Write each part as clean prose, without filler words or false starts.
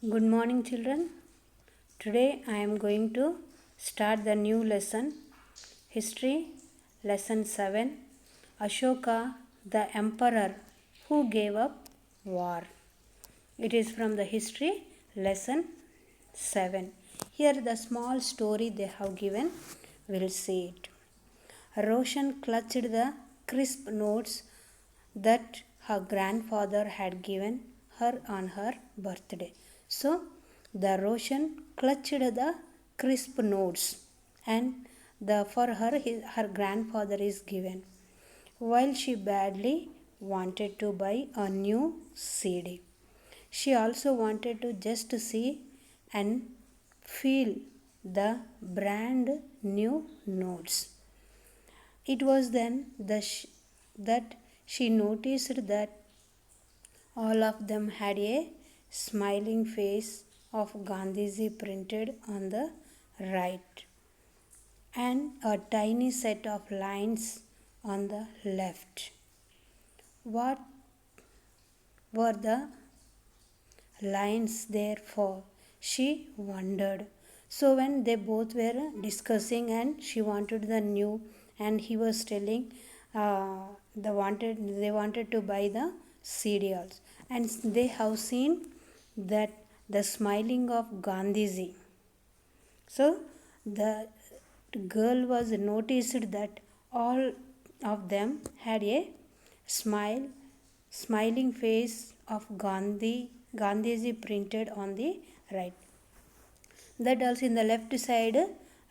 Good morning, children. Today I am going to start the new lesson, History, Lesson 7, Ashoka, the Emperor who gave up war. It is from the History, Lesson 7. Here the small story they have given, we'll see it. Roshan clutched the crisp notes that her grandfather had given her on her birthday. So, the Roshan clutched the crisp notes and for her grandfather is given. While she badly wanted to buy a new CD, she also wanted to just see and feel the brand new notes. It was then that she noticed that all of them had a smiling face of Gandhiji printed on the right and a tiny set of lines on the left. What were the lines there for? She wondered. So when they both were discussing and she wanted the new and he was telling they wanted to buy the CD also. And they have seen that the smiling of Gandhiji. So the girl was noticed that all of them had a smiling face of Gandhiji printed on the right. That also in the left side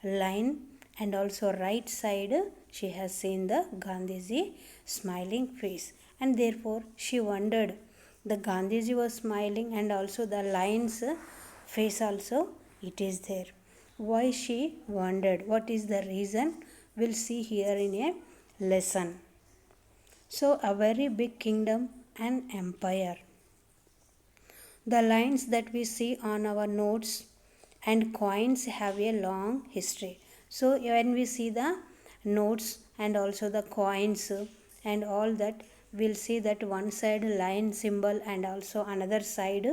line and also right side she has seen the Gandhiji smiling face, and therefore she wondered the Gandhiji was smiling and also the lion's face also it is there. Why she wondered? What is the reason? We'll see here in a lesson. So a very big kingdom and empire. The lines that we see on our notes and coins have a long history. So when we see the notes and also the coins and all that, we'll see that one side line symbol and also another side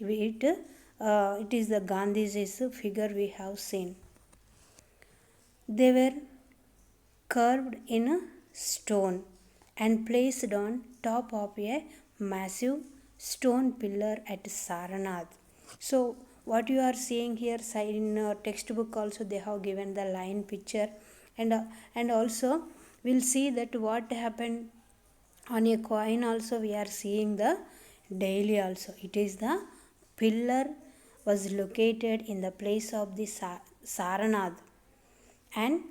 it is the Gandhiji's figure we have seen. They were carved in stone and placed on top of a massive stone pillar at Saranath. So what you are seeing here in textbook also they have given the line picture and also we'll see that what happened on a coin also we are seeing the daily also. It is the pillar was located in the place of the Saranath, and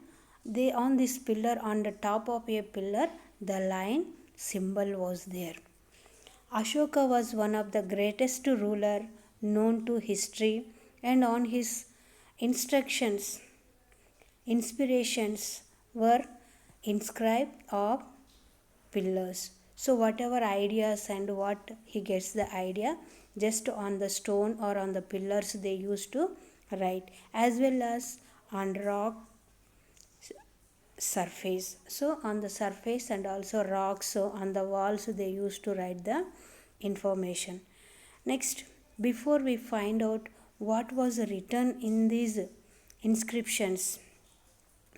they on this pillar on the top of a pillar the line symbol was there. Ashoka was one of the greatest ruler known to history, and on his inspirations were inscribed of pillars. So whatever ideas and what he gets the idea, just on the stone or on the pillars they used to write, as well as on rock surface. So on the surface and also rocks, so on the walls they used to write the information. Next, before we find out what was written in these inscriptions,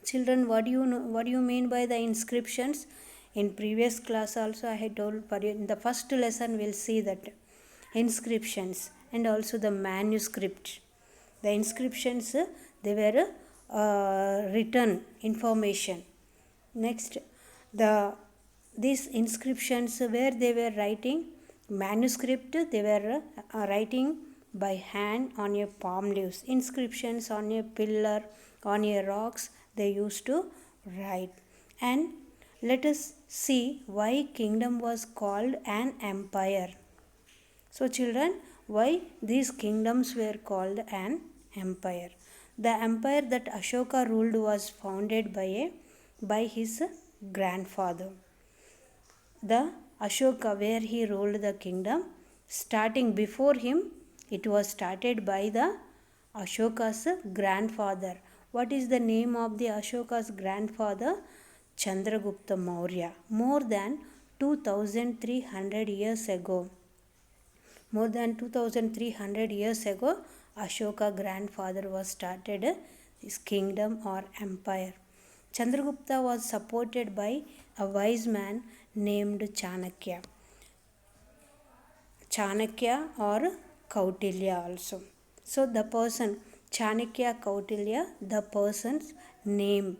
children, what do you know, what do you mean by the inscriptions? In previous class also I had told for you in the first lesson we'll see that inscriptions and also the manuscript. The inscriptions they were written information. Next, these inscriptions where they were writing manuscript they were writing by hand on a palm leaves. Inscriptions on a pillar, on a rocks they used to write. And let us see why kingdom was called an empire. So children, why these kingdoms were called an empire? The empire that Ashoka ruled was founded by his grandfather. The Ashoka where he ruled the kingdom, starting before him, it was started by the Ashoka's grandfather. What is the name of the Ashoka's grandfather? Chandragupta Maurya. More than 2300 years ago, More than 2300 years ago, Ashoka grandfather was started his kingdom or empire. Chandragupta was supported by a wise man named Chanakya. Chanakya or Kautilya also. So the person Chanakya Kautilya, the person's name.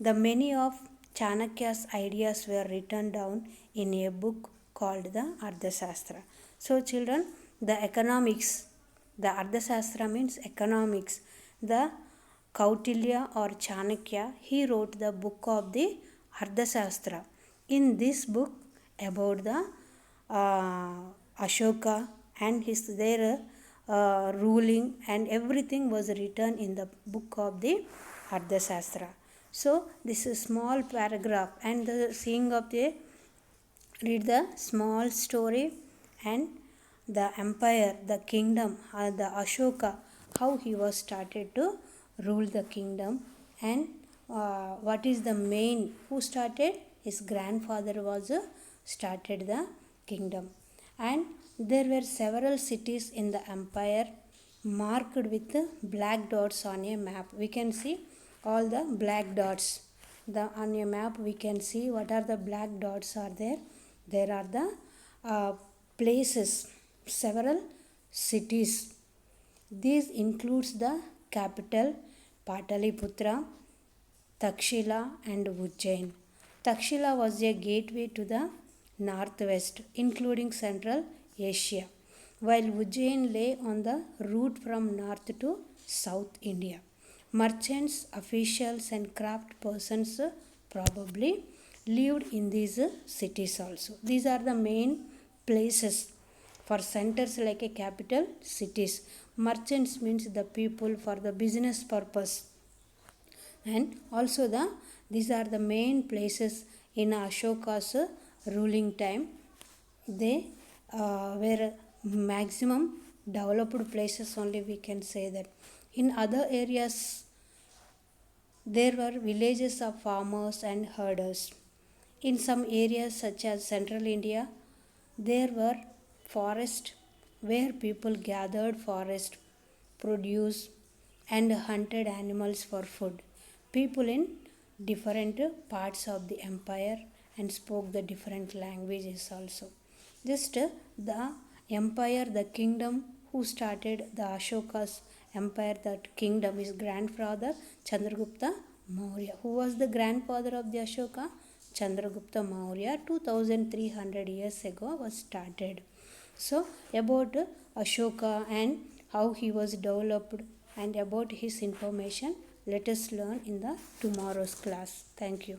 The many of Chanakya's ideas were written down in a book called the Ardhasastra. So children, the economics, the Ardhasastra means economics. The Kautilya or Chanakya, he wrote the book of the Ardhasastra. In this book about the Ashoka and their ruling and everything was written in the book of the Ardhasastra. So this is small paragraph and the seeing of the read the small story and the empire, the kingdom, the Ashoka, how he was started to rule the kingdom and what is the main who started his grandfather was started the kingdom. And there were several cities in the empire marked with black dots on a map. We can see all the black dots. On a map we can see what are the black dots are there. There are the places, several cities. These includes the capital Pataliputra, Takshila and Ujjain. Takshila was a gateway to the northwest, including Central Asia, while Ujjain lay on the route from north to South India. Merchants, officials, and craft persons probably lived in these cities also. These are the main places for centers like a capital cities. Merchants means the people for the business purpose, and also these are the main places in Ashoka's ruling time. They were maximum developed places only, we can say that. In other areas there were villages of farmers and herders. In some areas such as central India there were forests where people gathered forest produce and hunted animals for food. People in different parts of the empire and spoke the different languages also. Just the empire, the kingdom who started the Ashoka's empire, that kingdom, is grandfather Chandragupta Maurya. Who was the grandfather of the Ashoka? Chandragupta Maurya. 2300 years ago was started. So about Ashoka and how he was developed and about his information, let us learn in the tomorrow's class. Thank you.